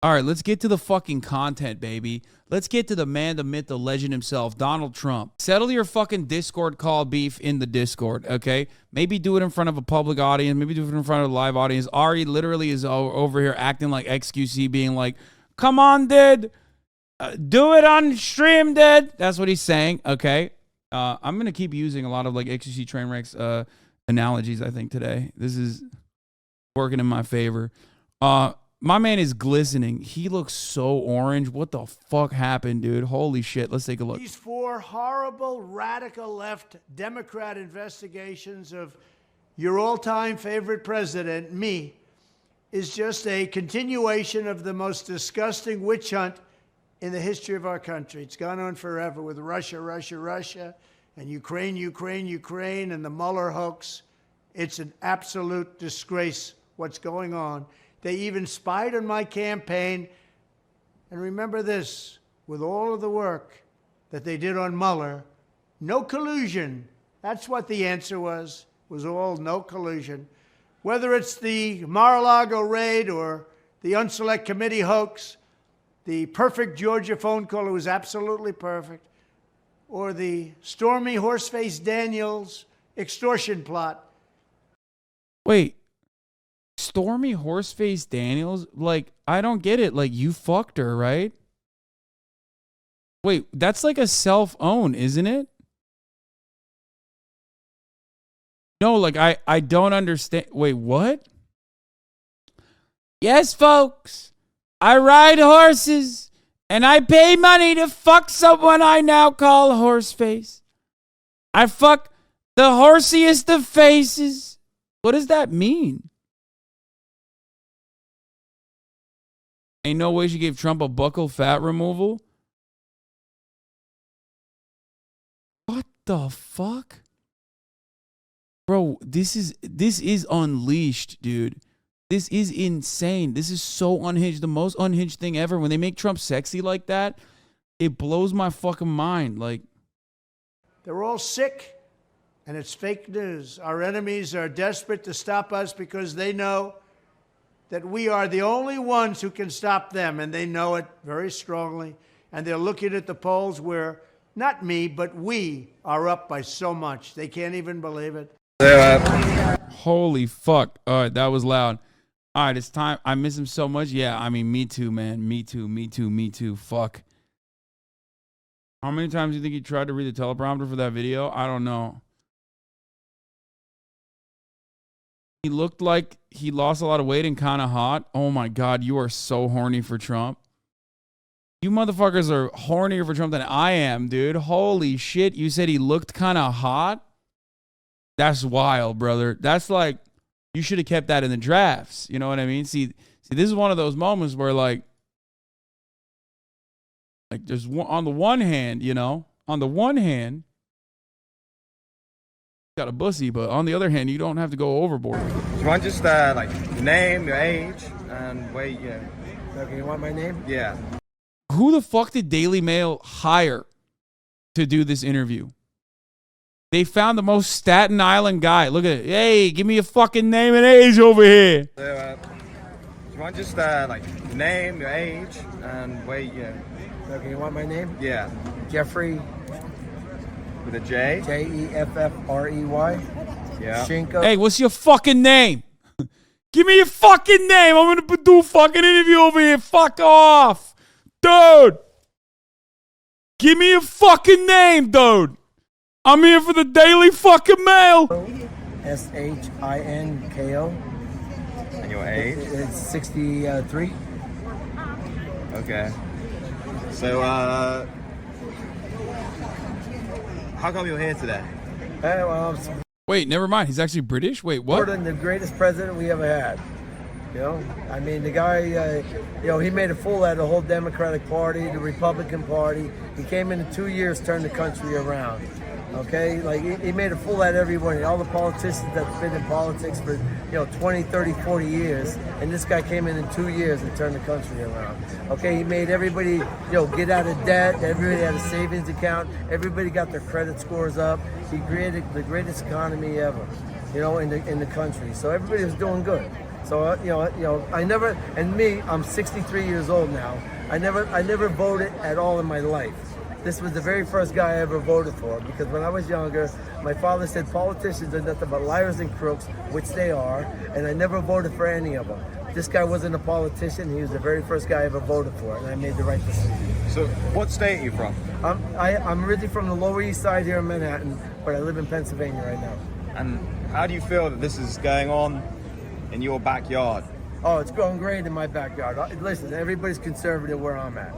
All right, let's get to the fucking content, baby. Let's get to the man, the myth, the legend himself, Donald Trump. Settle your fucking Discord call beef in the Discord, okay? Maybe do it in front of a public audience. Maybe do it in front of a live audience. Ari literally is over here acting like XQC, being like, come on, dude. Do it on stream, dude. That's what he's saying, okay? I'm going to keep using a lot of like XQC Trainwrecks analogies, I think, today. This is working in my favor. My man is glistening. He looks so orange. What the fuck happened, dude? Holy shit. Let's take a look. These four horrible, radical left Democrat investigations of your all-time favorite president, me, is just a continuation of the most disgusting witch hunt in the history of our country. It's gone on forever with Russia, Russia, Russia, and Ukraine, Ukraine, Ukraine, and the Mueller hoax. It's an absolute disgrace what's going on. They even spied on my campaign. And remember this, with all of the work that they did on Mueller, no collusion. That's what the answer was all no collusion. Whether it's the Mar-a-Lago raid or the Unselect Committee hoax, the perfect Georgia phone call, it was absolutely perfect, or the Stormy Horseface Daniels extortion plot. Wait. Stormy Horseface Daniels? Like, I don't get it. Like, you fucked her, right? Wait, that's like a self-own, isn't it? No, like, I don't understand. Wait, what? Yes, folks. I ride horses, and I pay money to fuck someone I now call Horseface. I fuck the horsiest of faces. What does that mean? Ain't no way she gave Trump a buccal fat removal. What the fuck? Bro, this is unleashed, dude. This is insane. This is so unhinged. The most unhinged thing ever. When they make Trump sexy like that, it blows my fucking mind. Like, they're all sick, and it's fake news. Our enemies are desperate to stop us because they know that we are the only ones who can stop them, and they know it very strongly. And they're looking at the polls where, not me, but we are up by so much. They can't even believe it. Holy fuck. All right, that was loud. All right, it's time. I miss him so much. Yeah, I mean, me too, man. Me too, me too, me too. Fuck. How many times do you think he tried to read the teleprompter for that video? I don't know. He looked like he lost a lot of weight and kind of hot. Oh my God, you are so horny for Trump. You motherfuckers are hornier for Trump than I am, dude. Holy shit. You said he looked kind of hot? That's wild, brother. That's like, you should have kept that in the drafts. You know what I mean? See, this is one of those moments where like there's one, on the one hand, you know, on the one hand, got a bussy, but on the other hand, you don't have to go overboard. Do you want just like your name, your age, and weight? Yeah. Okay, you want my name? Yeah. Who the fuck did Daily Mail hire to do this interview? They found the most Staten Island guy. Look at it. Hey, give me a fucking name and age over here. So, do you want just like your name, your age, and weight? Yeah. Okay, you want my name? Yeah. Jeffrey. With a J? Jeffrey. Yeah. Shinko. Hey, what's your fucking name? Give me your fucking name. I'm going to do a fucking interview over here. Fuck off. Dude. Give me your fucking name, dude. I'm here for the Daily fucking Mail. Shinko. And your age? It's 63. Okay. So, how come you're here today? Wait, never mind. He's actually British? Wait, what? More than the greatest president we ever had. You know, I mean, the guy, he made a fool out of the whole Democratic Party, the Republican Party. He came in 2 years, turned the country around. Okay, like he made a fool out of everyone, all the politicians that's been in politics for 20, 30, 40 years, and this guy came in 2 years and turned the country around. Okay, he made everybody get out of debt. Everybody had a savings account. Everybody got their credit scores up. He created the greatest economy ever, in the country. So everybody was doing good. So I never. And me, I'm 63 years old now. I never voted at all in my life. This was the very first guy I ever voted for, because when I was younger, my father said politicians are nothing but liars and crooks, which they are, and I never voted for any of them. This guy wasn't a politician. He was the very first guy I ever voted for, and I made the right decision. So, what state are you from? I'm originally from the Lower East Side here in Manhattan, but I live in Pennsylvania right now. And how do you feel that this is going on in your backyard? Oh, it's going great in my backyard. Listen, everybody's conservative where I'm at.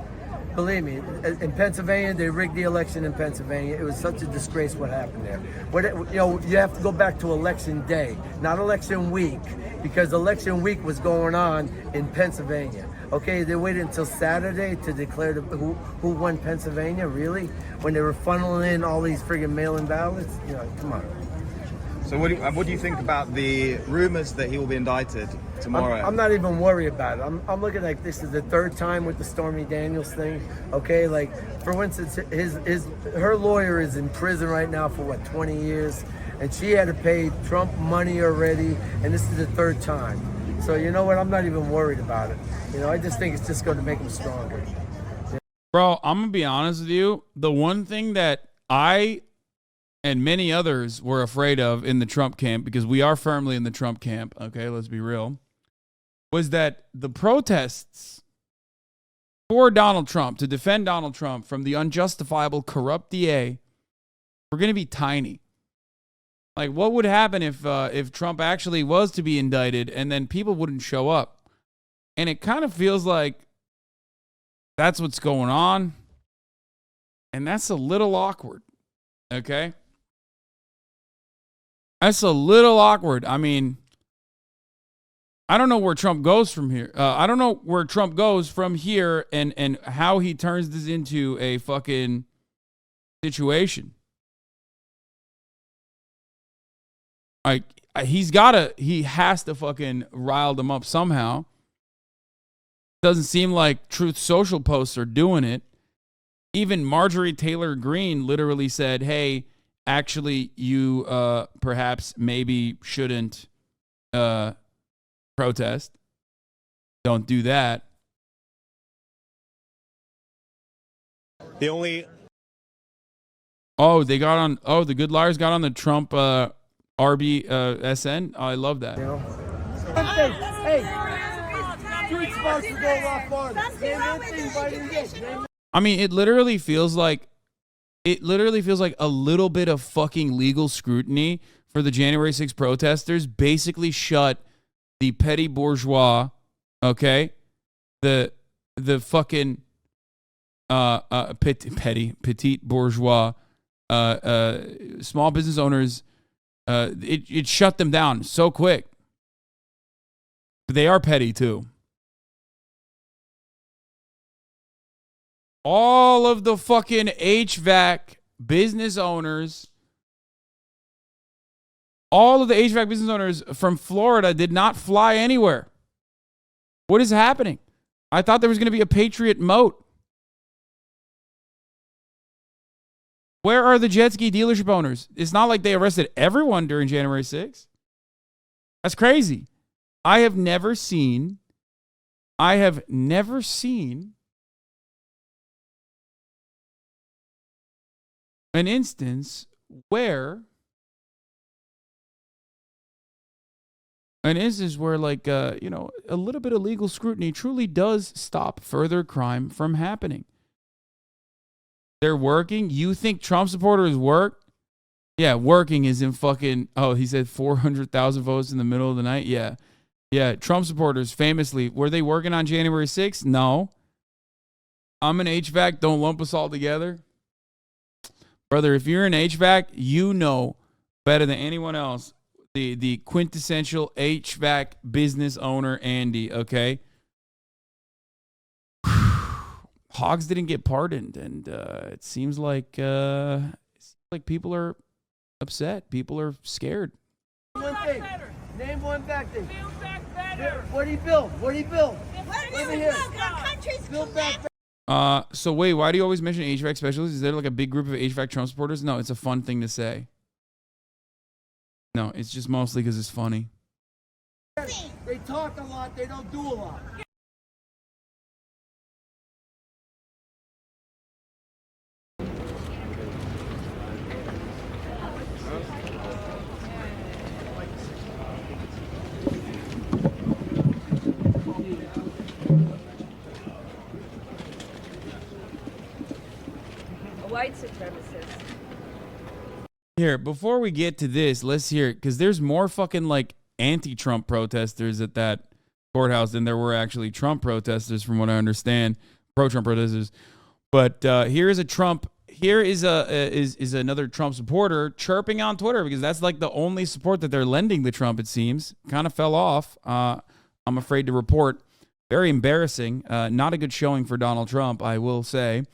Believe me, in Pennsylvania, they rigged the election in Pennsylvania. It was such a disgrace what happened there. You have to go back to election day, not election week, because election week was going on in Pennsylvania. Okay, they waited until Saturday to declare who won Pennsylvania, really? When they were funneling in all these friggin' mail-in ballots? Come on. So what do you think about the rumors that he will be indicted tomorrow? I'm not even worried about it. I'm looking like this is the third time with the Stormy Daniels thing. Okay, like for instance, her lawyer is in prison right now for what, 20 years, and she had to pay Trump money already, and this is the third time. So you know what? I'm not even worried about it. I just think it's just going to make him stronger. Bro, I'm gonna be honest with you. The one thing that I and many others were afraid of in the Trump camp, because we are firmly in the Trump camp, okay, let's be real, was that the protests for Donald Trump, to defend Donald Trump from the unjustifiable corrupt DA, were going to be tiny. Like, what would happen if Trump actually was to be indicted and then people wouldn't show up? And it kind of feels like that's what's going on. And that's a little awkward, okay? That's a little awkward. I mean, I don't know where Trump goes from here. I don't know where Trump goes from here and how he turns this into a fucking situation. Like, he has to fucking rile them up somehow. Doesn't seem like Truth Social posts are doing it. Even Marjorie Taylor Greene literally said, hey, actually, you perhaps maybe shouldn't protest. Don't do that. The only... Oh, the Good Liars got on the Trump RBSN. Oh, I love that. Hey, Truth's supposed to go a lot farther. I mean, it literally feels like a little bit of fucking legal scrutiny for the January 6th protesters basically shut the petty bourgeois, okay? The fucking petite bourgeois small business owners, it shut them down so quick. But they are petty too. All of the fucking HVAC business owners, from Florida did not fly anywhere. What is happening? I thought there was going to be a Patriot moat. Where are the jet ski dealership owners? It's not like they arrested everyone during January 6th. That's crazy. I have never seen an instance where like, a little bit of legal scrutiny truly does stop further crime from happening. They're working. You think Trump supporters work? Yeah, working is in fucking, he said 400,000 votes in the middle of the night. Yeah. Yeah, Trump supporters famously, were they working on January 6th? No. I'm an HVAC. Don't lump us all together. Brother, if you're an HVAC, you know better than anyone else the quintessential HVAC business owner, Andy, okay? Hogs didn't get pardoned, and it seems like people are upset. People are scared. One thing. Name one back thing. What do you build? Over here. Our country's Build back. So wait, why do you always mention HVAC specialists? Is there like a big group of HVAC Trump supporters? No, it's a fun thing to say. No, it's just mostly because it's funny. They talk a lot, they don't do a lot. White supremacist. Here, before we get to this, let's hear it, because there's more fucking like anti-Trump protesters at that courthouse than there were actually Trump protesters, from what I understand, pro-Trump protesters. But here is another Trump supporter chirping on Twitter, because that's like the only support that they're lending to Trump. It seems kind of fell off. I'm afraid to report. Very embarrassing. Not a good showing for Donald Trump, I will say.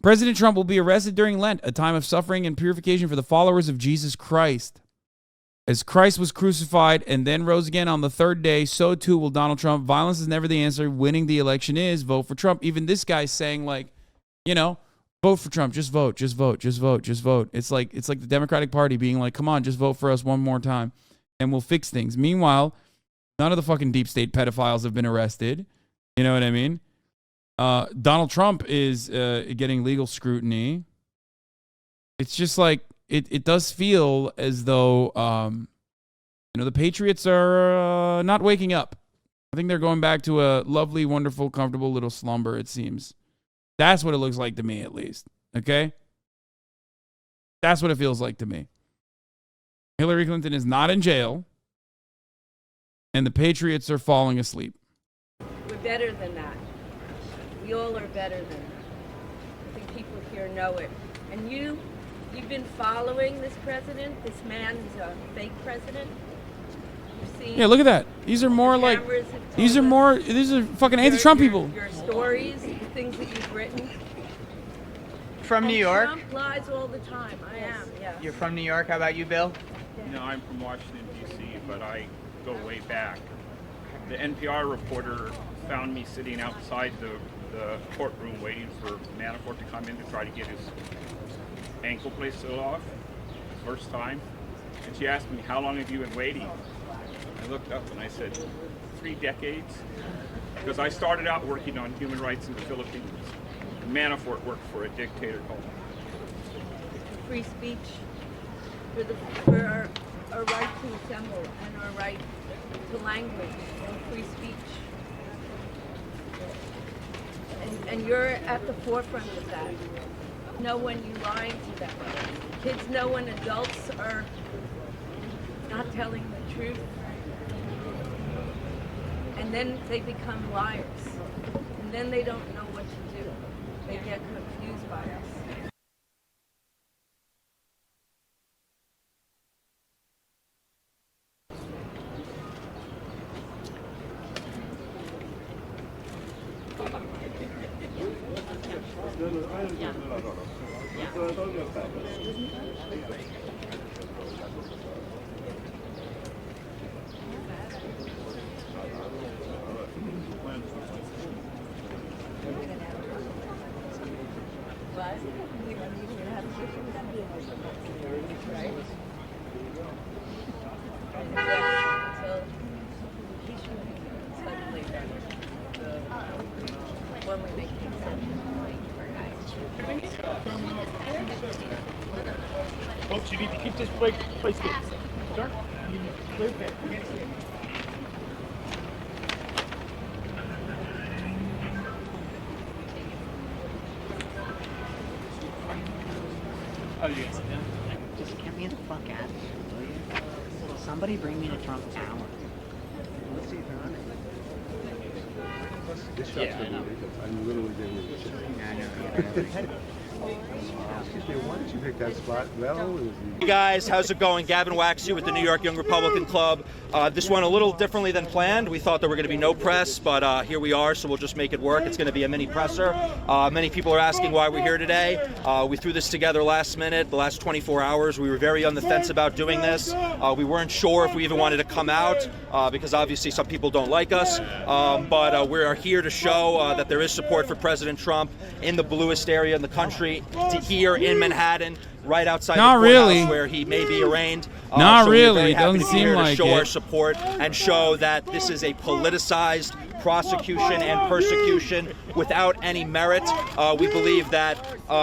President Trump will be arrested during Lent, a time of suffering and purification for the followers of Jesus Christ. As Christ was crucified and then rose again on the third day, so too will Donald Trump. Violence is never the answer. Winning the election is. Vote for Trump. Even this guy's saying, like, you know, vote for Trump. Just vote. Just vote. Just vote. Just vote. It's like the Democratic Party being like, come on, just vote for us one more time and we'll fix things. Meanwhile, none of the fucking deep state pedophiles have been arrested. You know what I mean? Donald Trump is getting legal scrutiny. It's just like, it does feel as though, the Patriots are not waking up. I think they're going back to a lovely, wonderful, comfortable little slumber, it seems. That's what it looks like to me, at least. Okay? That's what it feels like to me. Hillary Clinton is not in jail, and the Patriots are falling asleep. We're better than that. We all are better than that. I think people here know it. And you've been following this president, this man who's a fake president. You've seen. Yeah, look at that. These are more like, these are fucking anti-Trump people. Your stories, the things that you've written. From New York? Trump lies all the time. I am, yeah. You're from New York. How about you, Bill? No, I'm from Washington, D.C., but I go way back. The NPR reporter found me sitting outside the courtroom waiting for Manafort to come in to try to get his ankle bracelet off, first time. And she asked me, how long have you been waiting? I looked up and I said, 3 decades. Because I started out working on human rights in the Philippines. Manafort worked for a dictator called Free speech, for our right to assemble and our right to language and free speech. And you're at the forefront of that. Know when you lying to them. Kids know when adults are not telling the truth. And then they become liars. And then they don't know what to do. They get confused by us. Folks, you need to keep this place good. Sir? Clear pit. Oh, you guys sit down? Just get me the fuck out of here, will you? Somebody bring me to Trump Tower. Let's see if they're on it. This shot's I know. I'm literally getting it. Yeah, I know. Excuse me, why did you pick that spot? Well, Hey guys, how's it going? Gavin Waxy with the New York Young Republican Club. This went a little differently than planned. We thought there were going to be no press, but here we are, so we'll just make it work. It's going to be a mini presser. Many people are asking why we're here today. We threw this together last minute, the last 24 hours. We were very on the fence about doing this. We weren't sure if we even wanted to come out, because obviously some people don't like us. But we are here to show that there is support for President Trump in the bluest area in the country. country here in Manhattan, right outside Not the courthouse really. where he may be arraigned. Not so really. We're very It happy doesn't to be seem here like to show it. our support and show that this is a politicized prosecution and persecution without any merit. We believe that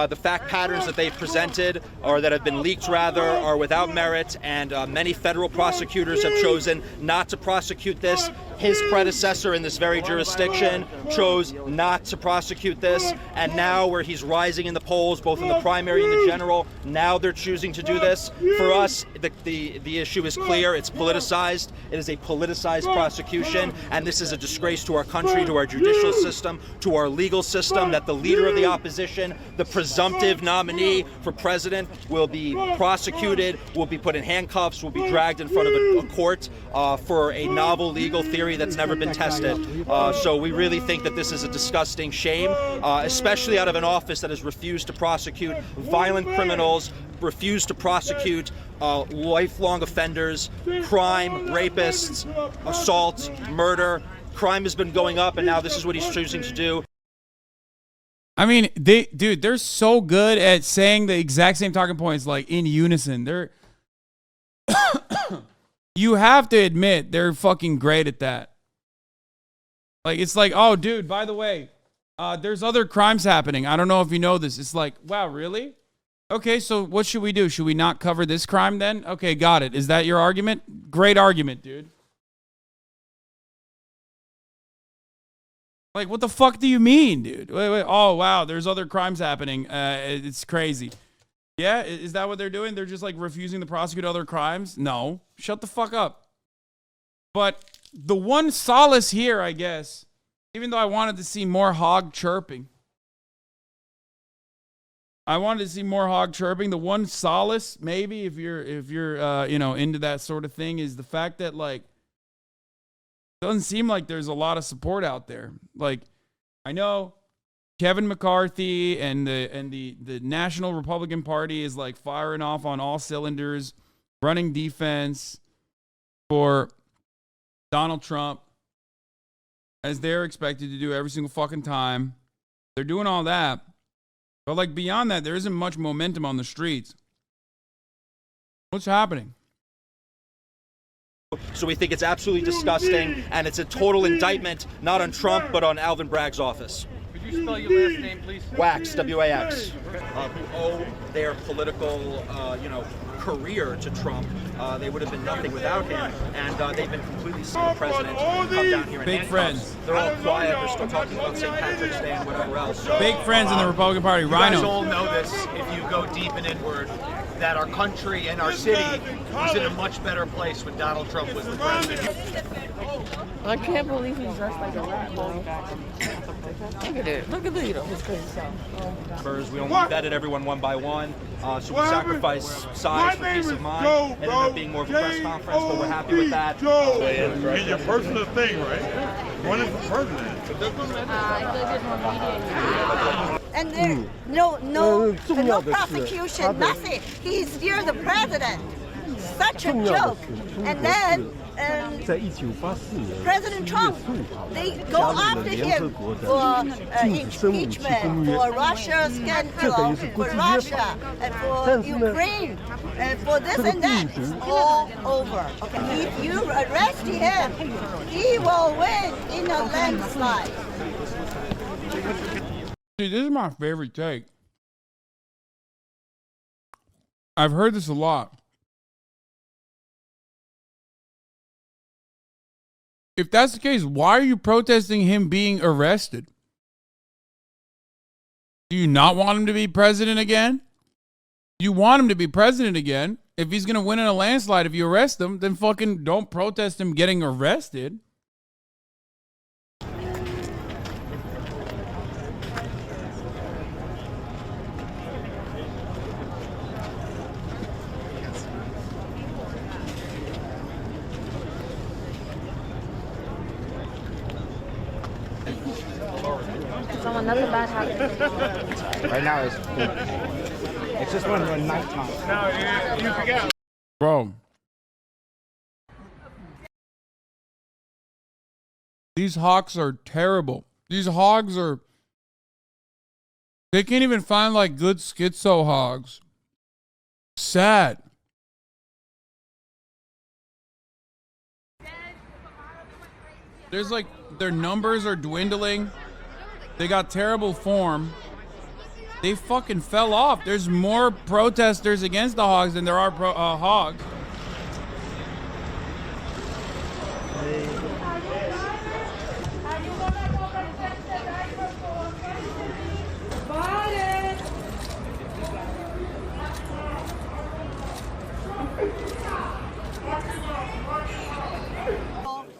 the fact patterns that they've presented, or that have been leaked rather, are without merit, and many federal prosecutors have chosen not to prosecute this. His predecessor in this very jurisdiction chose not to prosecute this, and now where he's rising in the polls, both in the primary and the general, now they're choosing to do this. For us, the issue is clear. It's politicized. It is a politicized prosecution, and this is a disgrace to our country, to our judicial system, to our legal system, that the leader of the opposition, the presumptive nominee for president, will be prosecuted, will be put in handcuffs, will be dragged in front of a court for a novel legal theory that's never been tested. So we really think that this is a disgusting shame, especially out of an office that has refused to prosecute violent criminals, refused to prosecute lifelong offenders, crime, rapists, assault, murder. Crime has been going up, and now this is what he's choosing to do. I mean, they're so good at saying the exact same talking points, like in unison. They're you have to admit they're fucking great at that. Like, it's like, oh, dude, by the way, there's other crimes happening. I don't know if you know this. It's like, wow, really? Okay, so what should we do? Should we not cover this crime then? Okay, got it. Is that your argument? Great argument, dude. Like, what the fuck do you mean, dude? Wait. Oh, wow, there's other crimes happening. It's crazy. Yeah, is that what they're doing? They're just like refusing to prosecute other crimes? No. Shut the fuck up. But the one solace here, I guess, even though I wanted to see more hog chirping. The one solace, maybe, if you're into that sort of thing, is the fact that, like, it doesn't seem like there's a lot of support out there. Like, I know Kevin McCarthy and the National Republican Party is like firing off on all cylinders, running defense for Donald Trump, as they're expected to do every single fucking time. They're doing all that. But, like, beyond that, there isn't much momentum on the streets. What's happening? So we think it's absolutely disgusting, and it's a total indictment, not on Trump, but on Alvin Bragg's office. Could you spell your last name, please? Wax, W-A-X, who owe their political, career to Trump. They would have been nothing without him, and they've been completely the president. Come down here and Big friends. They're all quiet. They're still talking about St. Patrick's Day and whatever else. So, Big friends in the Republican Party. You Rhino. guys all know this, if you go deep and inward, that our country and our city was in a much better place when Donald Trump was the president. I can't believe he's dressed like a rat, bro. Look at it. Look at the his crazy self. We only vetted everyone one by one, so we sacrifice size for peace of mind. It ended up being more of a press conference, but we're happy with that. It's your personal thing, right? One is the president. And there's no prosecution, nothing. He's still the president. Such a joke. And then President Trump, they go after him for impeachment, for Russia scandal, for Russia, and for Ukraine, and for this and that. It's all over. Okay. If you arrest him, he will win in a landslide. Dude, this is my favorite take. I've heard this a lot. If that's the case, why are you protesting him being arrested? Do you not want him to be president again? You want him to be president again. If he's going to win in a landslide, if you arrest him, then fucking don't protest him getting arrested. Someone, nothing bad happened. Right now it's cool. It's just when we're nighttime. No, you forget. Bro. These hawks are terrible. These hogs are They can't even find like good schizo hogs. Sad. There's like, their numbers are dwindling. They got terrible form. They fucking fell off. There's more protesters against the hogs than there are hogs.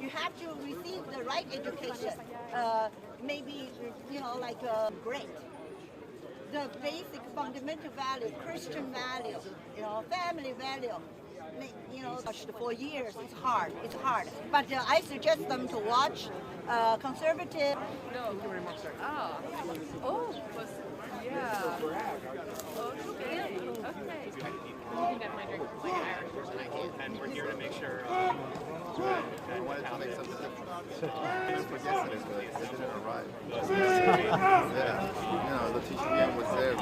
You have to receive the right education. Maybe, like grade. The basic fundamental value, Christian value, family value. For years, it's hard. But I suggest them to watch conservative. Thank you very much, sir. Yeah. Okay. You can get my drink like Irish version I do. And we're here to make sure I wanted to make something different. For yesterday, but it didn't arrive. Yeah. The teacher was there.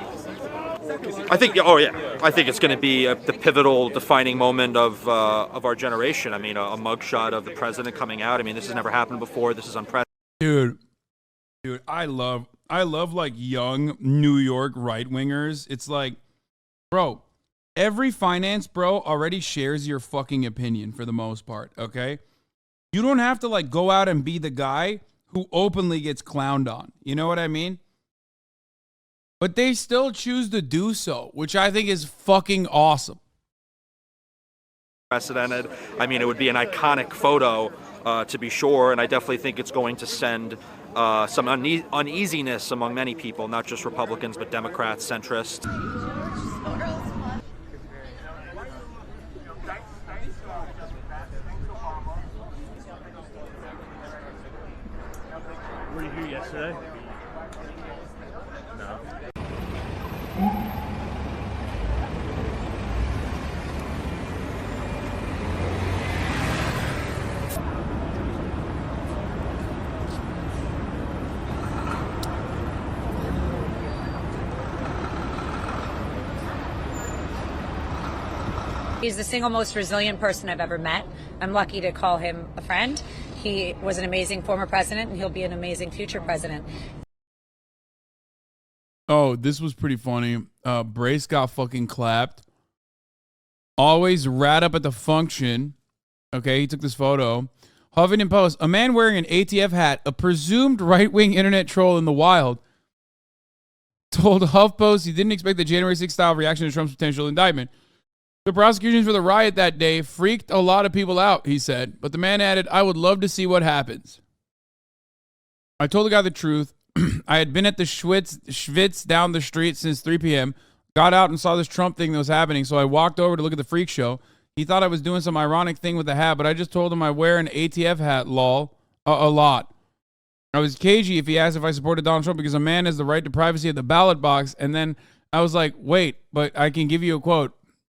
I think. Oh yeah. I think it's going to be the pivotal, defining moment of our generation. I mean, a mugshot of the president coming out. I mean, this has never happened before. This is unprecedented. Dude, I love like young New York right wingers. It's like, bro, every finance bro already shares your fucking opinion for the most part. Okay, you don't have to like go out and be the guy who openly gets clowned on. You know what I mean? But they still choose to do so, which I think is fucking awesome. Precedented. I mean, it would be an iconic photo, to be sure, and I definitely think it's going to send some uneasiness among many people, not just Republicans, but Democrats, centrists. Were you here yesterday? No. He's the single most resilient person I've ever met. I'm lucky to call him a friend. He was an amazing former president, and he'll be an amazing future president. Oh, this was pretty funny. Brace got fucking clapped. Always rat up at the function. Okay, he took this photo. Huffington Post, a man wearing an ATF hat, a presumed right-wing internet troll in the wild, told HuffPost he didn't expect the January 6th style reaction to Trump's potential indictment. The prosecutions for the riot that day freaked a lot of people out, he said. But the man added, I would love to see what happens. I told the guy the truth. I had been at the Schwitz down the street since 3 p.m., got out and saw this Trump thing that was happening, so I walked over to look at the freak show. He thought I was doing some ironic thing with the hat, but I just told him I wear an ATF hat, lol, a lot. I was cagey if he asked if I supported Donald Trump because a man has the right to privacy at the ballot box, and then I was like, wait, but I can give you a quote.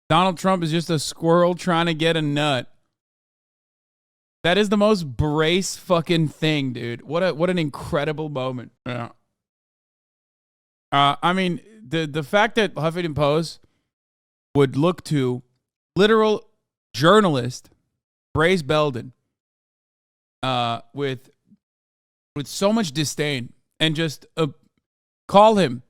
Donald Trump is just a squirrel trying to get a nut. That is the most Brace fucking thing, dude. What an incredible moment. Yeah. I mean, the fact that Huffington Post would look to literal journalist Brace Belden with so much disdain and just call him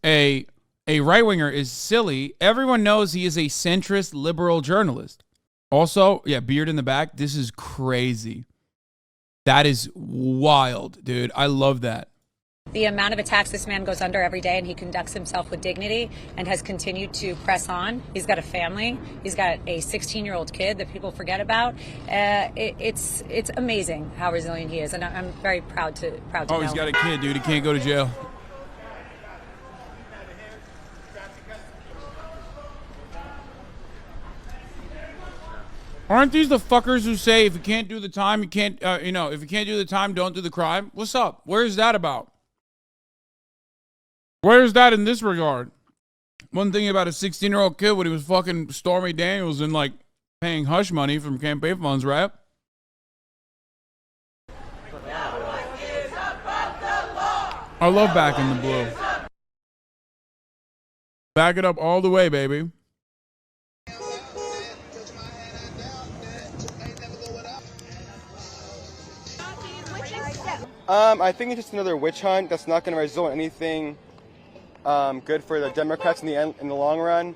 a right-winger is silly. Everyone knows he is a centrist liberal journalist. Also, yeah, beard in the back. This is crazy. That is wild, dude. I love that. The amount of attacks this man goes under every day, and he conducts himself with dignity and has continued to press on. He's got a family. He's got a 16-year-old kid that people forget about. It's amazing how resilient he is, and I'm very proud to know. Oh, he's got a kid, dude. He can't go to jail. Aren't these the fuckers who say if you can't do the time, you can't, if you can't do the time, don't do the crime? What's up? Where's that about? Where's that in this regard? One thing about a 16-year-old kid when he was fucking Stormy Daniels and like paying hush money from campaign funds, right? I love back in the blue. Back it up all the way, baby. I think it's just another witch hunt that's not going to result in anything good for the Democrats in the long run.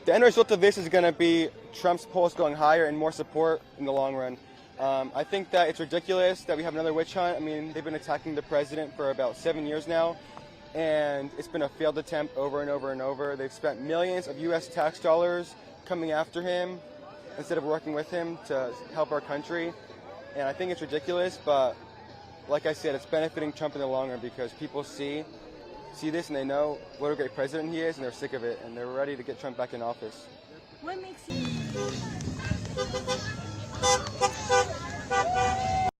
The end result of this is going to be Trump's polls going higher and more support in the long run. I think that it's ridiculous that we have another witch hunt. I mean, they've been attacking the president for about 7 years now, and it's been a failed attempt over and over and over. They've spent millions of U.S. tax dollars coming after him instead of working with him to help our country. And I think it's ridiculous, but like I said, it's benefiting Trump in the long run because people see this and they know what a great president he is, and they're sick of it, and they're ready to get Trump back in office. What makes you...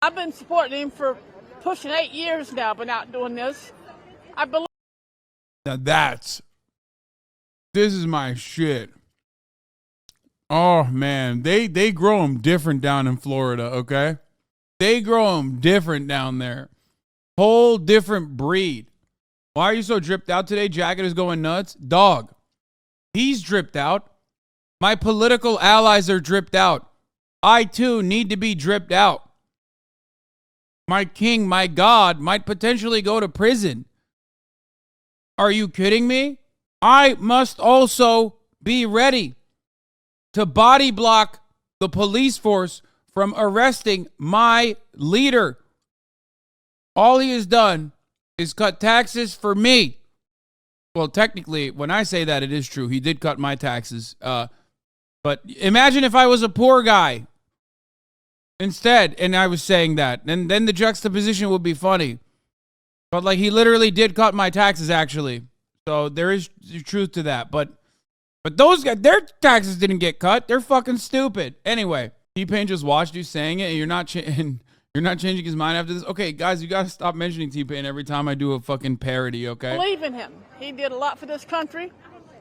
I've been supporting him for pushing 8 years now, but not doing this. I believe. Now this is my shit. Oh man, they grow them different down in Florida, okay? They grow them different down there. Whole different breed. Why are you so dripped out today? Jacket is going nuts. Dog, he's dripped out. My political allies are dripped out. I too need to be dripped out. My king, my God, might potentially go to prison. Are you kidding me? I must also be ready to body block the police force from arresting my leader. All he has done is cut taxes for me. Well, technically, when I say that, it is true. He did cut my taxes. But imagine if I was a poor guy instead, and I was saying that. And then the juxtaposition would be funny. But like, he literally did cut my taxes, actually. So there is truth to that. But those guys, their taxes didn't get cut. They're fucking stupid. Anyway, T-Pain just watched you saying it, and you're not changing his mind after this. Okay, guys, you gotta stop mentioning T-Pain every time I do a fucking parody, okay? Believe in him. He did a lot for this country.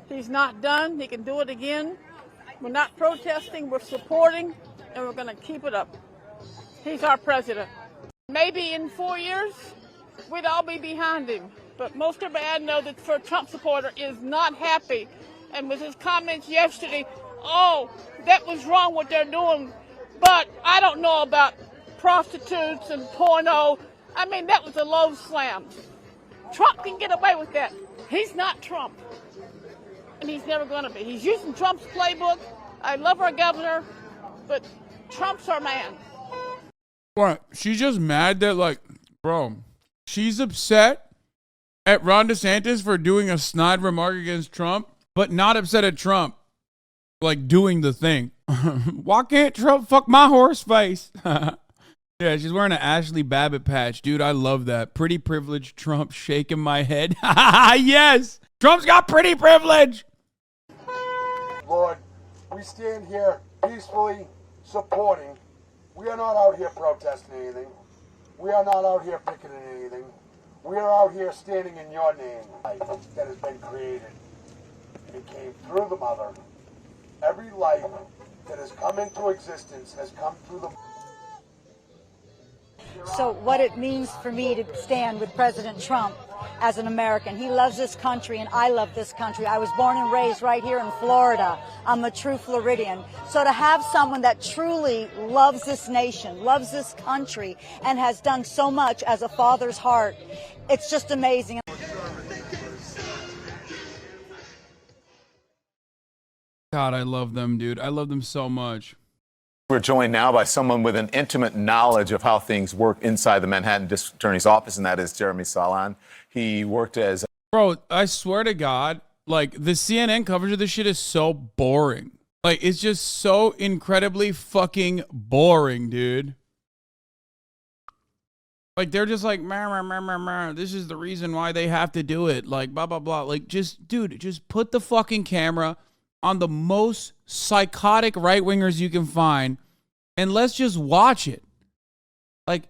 He's not done. He can do it again. We're not protesting. We're supporting, and we're going to keep it up. He's our president. Maybe in 4 years, we'd all be behind him. But most everybody know that for a Trump supporter is not happy. And with his comments yesterday, oh, that was wrong what they're doing. But I don't know about prostitutes and porno. I mean, that was a low slam. Trump can get away with that. He's not Trump. And he's never going to be. He's using Trump's playbook. I love our governor, but Trump's our man. What? She's just mad that, like, bro, she's upset at Ron DeSantis for doing a snide remark against Trump, but not upset at Trump, like, doing the thing. Why can't Trump fuck my horse face? Yeah, she's wearing an Ashley Babbitt patch. Dude, I love that. Pretty privileged Trump shaking my head. Yes! Trump's got pretty privilege! Lord, we stand here peacefully supporting. We are not out here protesting anything. We are not out here picketing anything. We are out here standing in your name. Life that has been created. It came through the mother. Every life that has come into existence has come through the... So what it means for me to stand with President Trump as an American. He loves this country and I love this country. I was born and raised right here in Florida. I'm a true Floridian. So to have someone that truly loves this nation, loves this country, and has done so much as a father's heart, it's just amazing. God, I love them, dude. I love them so much. We're joined now by someone with an intimate knowledge of how things work inside the Manhattan District Attorney's office, and that is Jeremy Salan. He worked as... Bro, I swear to God, like, the CNN coverage of this shit is so boring. Like, it's just so incredibly fucking boring, dude. Like, they're just like, this is the reason why they have to do it. Like, blah, blah, blah. Like, just, dude, just put the fucking camera on the most psychotic right-wingers you can find, and let's just watch it. Like,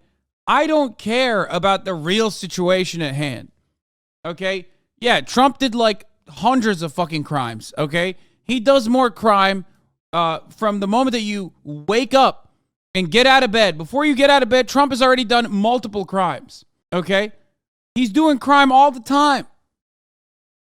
I don't care about the real situation at hand. Okay? Yeah, Trump did, like, hundreds of fucking crimes, okay? He does more crime from the moment that you wake up and get out of bed. Before you get out of bed, Trump has already done multiple crimes, okay? He's doing crime all the time.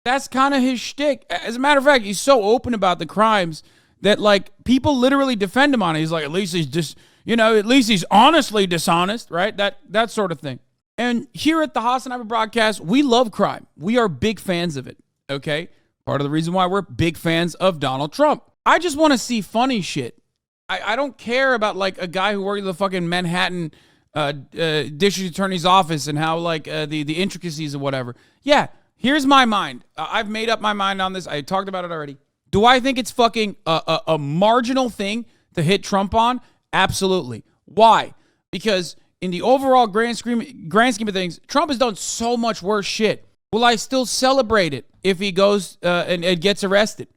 That's kind of his shtick. As a matter of fact, he's so open about the crimes that like people literally defend him on it. He's like, at least he's just, at least he's honestly dishonest, right? That sort of thing. And here at the Hasanabi broadcast, we love crime. We are big fans of it, okay? Part of the reason why we're big fans of Donald Trump. I just want to see funny shit. I don't care about like a guy who worked at the fucking Manhattan district attorney's office and how like the intricacies of whatever. Yeah, here's my mind. I've made up my mind on this. I talked about it already. Do I think it's fucking a marginal thing to hit Trump on? Absolutely. Why? Because in the overall grand scheme of things, Trump has done so much worse shit. Will I still celebrate it if he goes and gets arrested?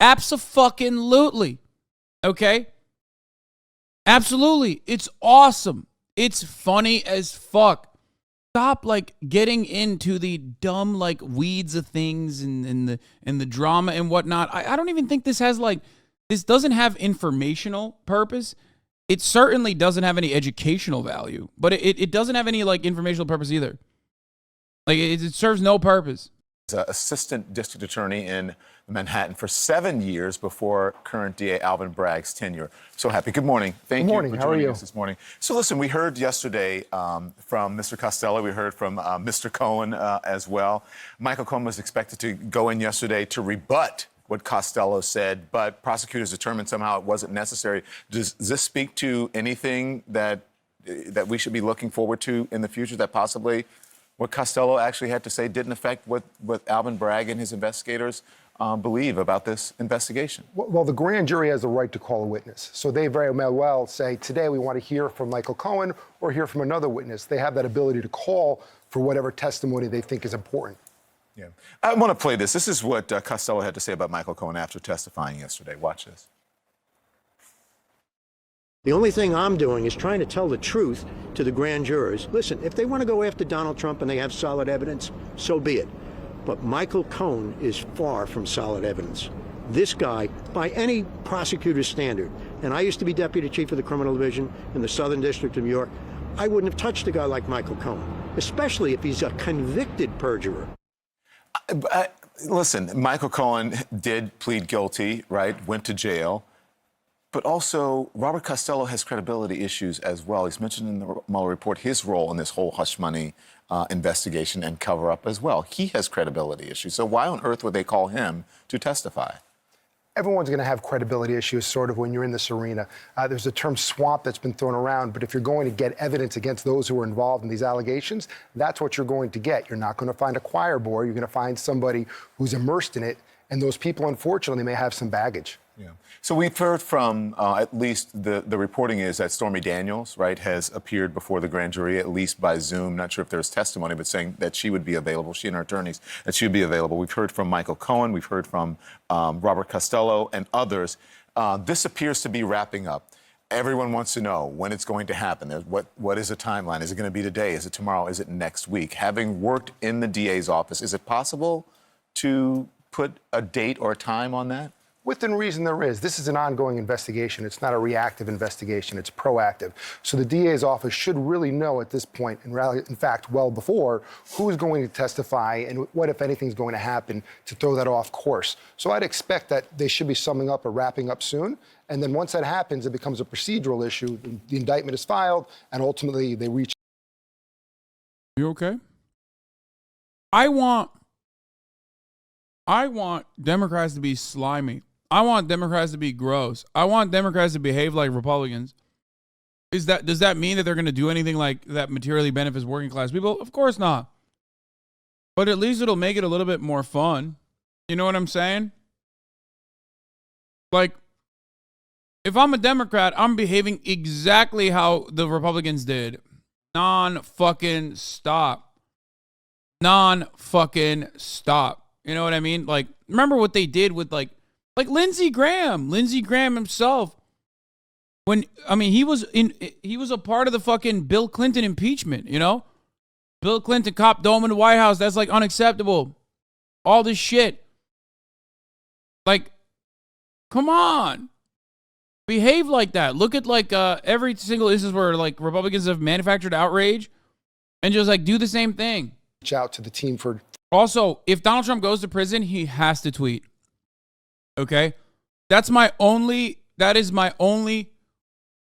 Abso-fucking-lutely. Okay? Absolutely. It's awesome. It's funny as fuck. Stop like getting into the dumb like weeds of things and the drama and whatnot. I don't even think this doesn't have informational purpose. It certainly doesn't have any educational value, but it doesn't have any like informational purpose either. Like it serves no purpose. Assistant district attorney in Manhattan for 7 years before current DA Alvin Bragg's tenure. So happy. Good morning. Thank you for joining us this morning. So listen, we heard yesterday from Mr. Costello. We heard from Mr. Cohen as well. Michael Cohen was expected to go in yesterday to rebut what Costello said, but prosecutors determined somehow it wasn't necessary. Does this speak to anything that we should be looking forward to in the future, that possibly what Costello actually had to say didn't affect what Alvin Bragg and his investigators believe about this investigation? Well, the grand jury has the right to call a witness. So they very well say, today we want to hear from Michael Cohen or hear from another witness. They have that ability to call for whatever testimony they think is important. Yeah. I want to play this. This is what Costello had to say about Michael Cohen after testifying yesterday. Watch this. The only thing I'm doing is trying to tell the truth to the grand jurors. Listen, if they want to go after Donald Trump and they have solid evidence, so be it. But Michael Cohen is far from solid evidence. This guy, by any prosecutor's standard, and I used to be deputy chief of the criminal division in the Southern District of New York, I wouldn't have touched a guy like Michael Cohen, especially if he's a convicted perjurer. Listen, Michael Cohen did plead guilty, right? Went to jail. But also, Robert Costello has credibility issues as well. He's mentioned in the Mueller report his role in this whole hush money investigation and cover-up as well. He has credibility issues. So why on earth would they call him to testify? Everyone's going to have credibility issues sort of when you're in this arena. There's a term swamp that's been thrown around, but if you're going to get evidence against those who are involved in these allegations, that's what you're going to get. You're not going to find a choir boy. You're going to find somebody who's immersed in it, and those people, unfortunately, may have some baggage. Yeah. So we've heard from, at least the reporting is that Stormy Daniels, right, has appeared before the grand jury, at least by Zoom. Not sure if there's testimony, but saying that she would be available, she and her attorneys, that she would be available. We've heard from Michael Cohen. We've heard from Robert Costello and others. This appears to be wrapping up. Everyone wants to know when it's going to happen. What is the timeline? Is it going to be today? Is it tomorrow? Is it next week? Having worked in the DA's office, is it possible to put a date or a time on that? Within reason, there is. This is an ongoing investigation. It's not a reactive investigation. It's proactive. So the DA's office should really know at this point, in fact, well before, who is going to testify and what, if anything, is going to happen to throw that off course. So I'd expect that they should be summing up or wrapping up soon. And then once that happens, it becomes a procedural issue. The indictment is filed, and ultimately they reach. You okay? I want Democrats to be slimy. I want Democrats to be gross. I want Democrats to behave like Republicans. Does that mean that they're going to do anything like that materially benefits working class people? Of course not. But at least it'll make it a little bit more fun. You know what I'm saying? Like, if I'm a Democrat, I'm behaving exactly how the Republicans did. Non-fucking stop. Non-fucking stop. You know what I mean? Like, remember what they did with like Lindsey Graham himself. He was a part of the fucking Bill Clinton impeachment, you know? Bill Clinton cop dome in the White House. That's like unacceptable. All this shit. Like, come on. Behave like that. Look at like every single instance where like Republicans have manufactured outrage and just like do the same thing. reach out to the team for. Also, if Donald Trump goes to prison, he has to tweet. Okay? That is my only,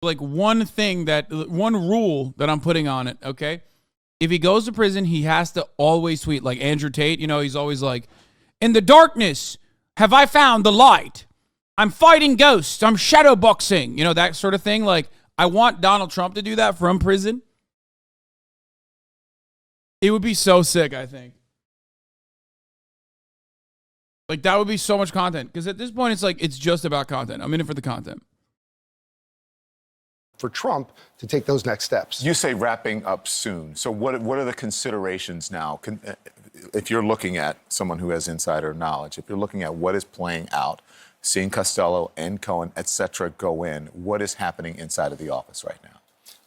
like, one rule that I'm putting on it, okay? If he goes to prison, he has to always tweet. Like Andrew Tate, he's always like, in the darkness, have I found the light? I'm fighting ghosts. I'm shadow boxing. That sort of thing. Like, I want Donald Trump to do that from prison. It would be so sick, I think. Like, that would be so much content. Because at this point, it's like, it's just about content. I'm in it for the content. For Trump to take those next steps. You say wrapping up soon. So what are the considerations now? If you're looking at someone who has insider knowledge, if you're looking at what is playing out, seeing Costello and Cohen, et cetera, go in, what is happening inside of the office right now?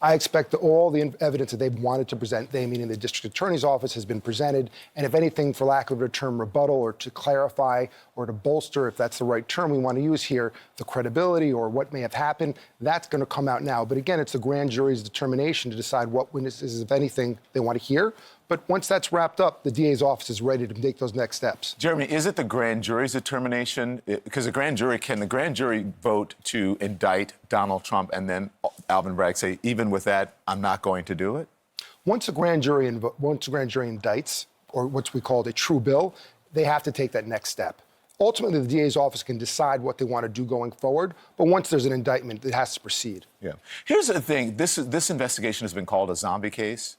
I expect that all the evidence that they've wanted to present, they meaning the district attorney's office, has been presented. And if anything, for lack of a term, rebuttal or to clarify or to bolster, if that's the right term we want to use here, the credibility or what may have happened, that's going to come out now. But again, it's the grand jury's determination to decide what witnesses, if anything, they want to hear. But once that's wrapped up, the DA's office is ready to take those next steps. Jeremy, is it the grand jury's determination? Because the grand jury vote to indict Donald Trump and then Alvin Bragg say, even with that, I'm not going to do it? Once a grand jury indicts, or what's we call a true bill, they have to take that next step. Ultimately, the DA's office can decide what they want to do going forward, but once there's an indictment, it has to proceed. Yeah. Here's the thing. This investigation has been called a zombie case.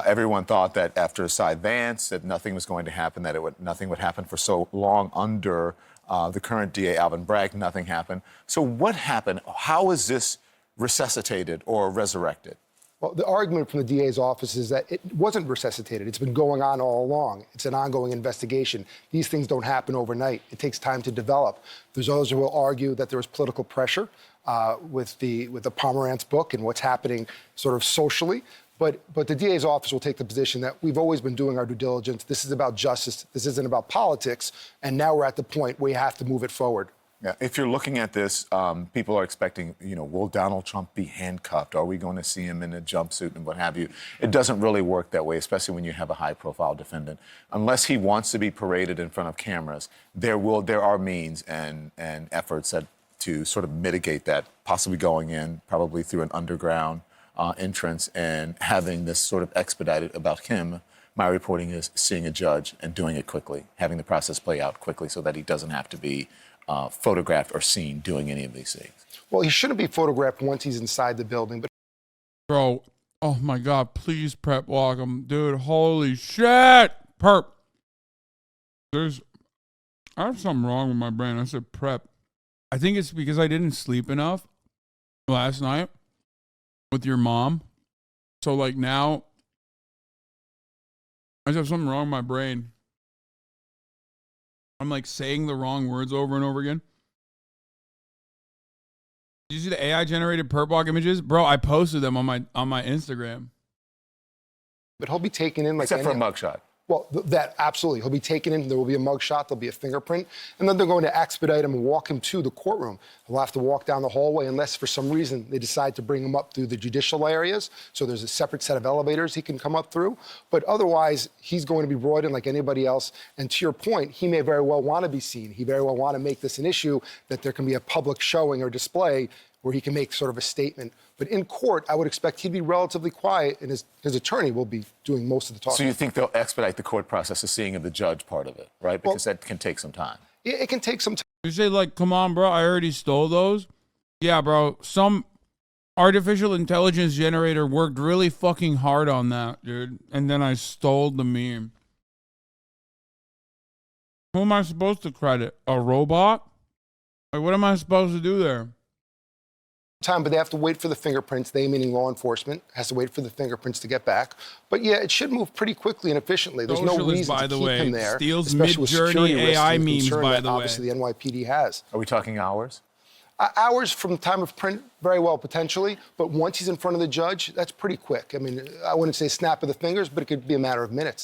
Everyone thought that after Cy Vance, that nothing was going to happen, nothing would happen for so long under the current DA, Alvin Bragg, nothing happened. So what happened? How is this resuscitated or resurrected? Well, the argument from the DA's office is that it wasn't resuscitated. It's been going on all along. It's an ongoing investigation. These things don't happen overnight. It takes time to develop. There's those who will argue that there was political pressure with the Pomerantz book and what's happening sort of socially. But the DA's office will take the position that we've always been doing our due diligence. This is about justice. This isn't about politics. And now we're at the point where you have to move it forward. Yeah. If you're looking at this, people are expecting, will Donald Trump be handcuffed? Are we going to see him in a jumpsuit and what have you? It doesn't really work that way, especially when you have a high-profile defendant. Unless he wants to be paraded in front of cameras, there are means and efforts to sort of mitigate that, possibly going in, probably through an underground entrance and having this sort of expedited about him. My reporting is seeing a judge and doing it quickly, having the process play out quickly so that he doesn't have to be photographed or seen doing any of these things. Well, he shouldn't be photographed once he's inside the building. But bro, oh my God, please prep walk him. Dude, holy shit. Perp. I have something wrong with my brain. I said prep. I think it's because I didn't sleep enough last night with your mom. So like now I just have something wrong with my brain. I'm like saying the wrong words over and over again. Did you see the AI generated perp walk images? Bro, I posted them on my Instagram. But he'll be taken in like except for a mugshot. Well, that absolutely. He'll be taken in. There will be a mugshot. There'll be a fingerprint. And then they're going to expedite him and walk him to the courtroom. He'll have to walk down the hallway unless for some reason they decide to bring him up through the judicial areas. So there's a separate set of elevators he can come up through. But otherwise, he's going to be brought in like anybody else. And to your point, he may very well want to be seen. He very well want to make this an issue that there can be a public showing or display where he can make sort of a statement. But in court, I would expect he'd be relatively quiet, and his attorney will be doing most of the talking. So you think they'll expedite the court process of seeing of the judge part of it, right? Because that can take some time. Yeah, it can take some time. You say, like, come on, bro, I already stole those. Yeah, bro, some artificial intelligence generator worked really fucking hard on that, dude. And then I stole the meme. Who am I supposed to credit? A robot? Like, what am I supposed to do there? Time, but they have to wait for the fingerprints. They, meaning law enforcement, has to wait for the fingerprints to get back. But yeah, it should move pretty quickly and efficiently. There's no reason to keep him there. Steals Mid-Journey AI memes, by the way. Obviously, the NYPD has. Are we talking hours? Hours from the time of print, very well, potentially. But once he's in front of the judge, that's pretty quick. I mean, I wouldn't say snap of the fingers, but it could be a matter of minutes.